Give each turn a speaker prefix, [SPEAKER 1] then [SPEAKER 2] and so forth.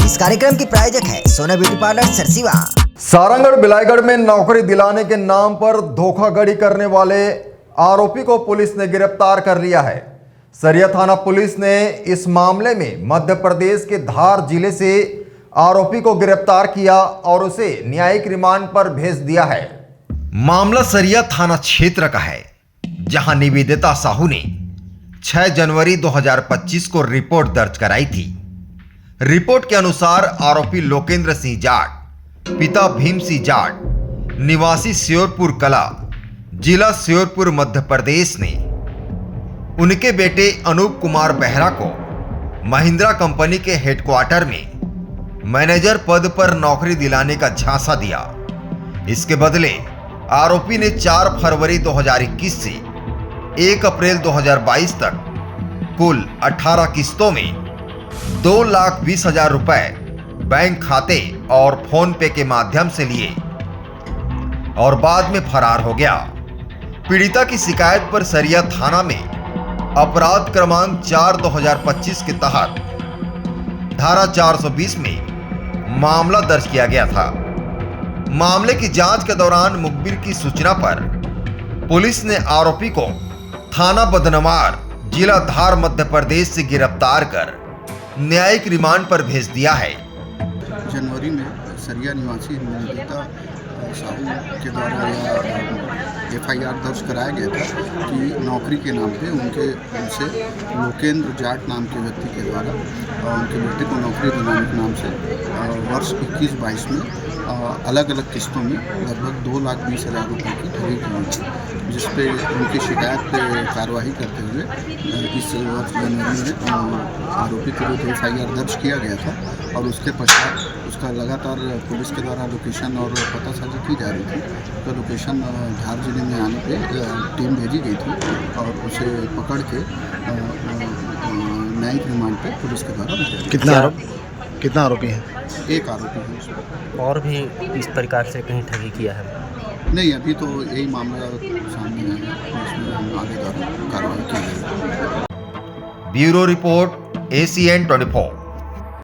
[SPEAKER 1] इस कार्यक्रम की प्रायोजक है सोना ब्यूटी पार्लर सरसीवा।
[SPEAKER 2] सारंगगढ़ बिलाईगढ़ में नौकरी दिलाने के नाम पर धोखाधड़ी करने वाले आरोपी को पुलिस ने गिरफ्तार कर लिया है। सरिया थाना पुलिस ने इस मामले में मध्य प्रदेश के धार जिले से आरोपी को गिरफ्तार किया और उसे न्यायिक रिमांड पर भेज दिया है। मामला सरिया थाना क्षेत्र का है, जहां निवेदिता साहू ने 6 जनवरी 2025 को रिपोर्ट दर्ज कराई थी। रिपोर्ट के अनुसार आरोपी लोकेंद्र सिंह जाट, पिता भीम सिंह जाट, निवासी श्योरपुर कला, जिला श्योरपुर, मध्य प्रदेश ने उनके बेटे अनूप कुमार बेहरा को महिंद्रा कंपनी के हेडक्वार्टर में मैनेजर पद पर नौकरी दिलाने का झांसा दिया। इसके बदले आरोपी ने 4 फरवरी 2021 से 1 अप्रैल 2022 तक कुल 18 किस्तों में 2,20,000 रुपए बैंक खाते और फोन पे के माध्यम से लिए और बाद में फरार हो गया। पीड़िता की शिकायत पर सरिया थाना में अपराध क्रमांक 4/2025 के तहत धारा 420 में मामला दर्ज किया गया था। मामले की जांच के दौरान मुखबिर की सूचना पर पुलिस ने आरोपी को थाना बदनवार, जिला धार, मध्य प्रदेश से गिरफ्तार कर न्यायिक रिमांड पर भेज दिया है।
[SPEAKER 3] जनवरी में सरिया निवासी निवेदिता साहू के द्वारा FIR दर्ज कराया गया था कि नौकरी के नाम पे उनसे लोकेंद्र जाट नाम के व्यक्ति के द्वारा उनके बेटे को नौकरी दिलाने के नाम से वर्ष 21-22 में अलग अलग किस्तों में लगभग 2,20,000 रुपये की ठगी की हुई थी, जिस पे उनकी शिकायत पे कार्रवाई करते हुए इस वर्ष जनवरी में आरोपी के विरुद्ध FIR दर्ज किया गया था और उसके पश्चात उसका लगातार पुलिस के द्वारा लोकेशन और पता साझी की जा रही थी। तो लोकेशन धार जिले में आने पे टीम भेजी गई थी और उसे पकड़ के न्यायिक रिमांड पे पुलिस के द्वारा
[SPEAKER 4] कितना आरोपी हैं?
[SPEAKER 3] एक आरोपी है उसमें।
[SPEAKER 5] और भी इस प्रकार से कहीं ठगी किया है?
[SPEAKER 3] नहीं, अभी तो यही मामला सामने आया है, इसमें हम आगे कार्रवाई की जाएगी।
[SPEAKER 2] Bureau report ACN 24।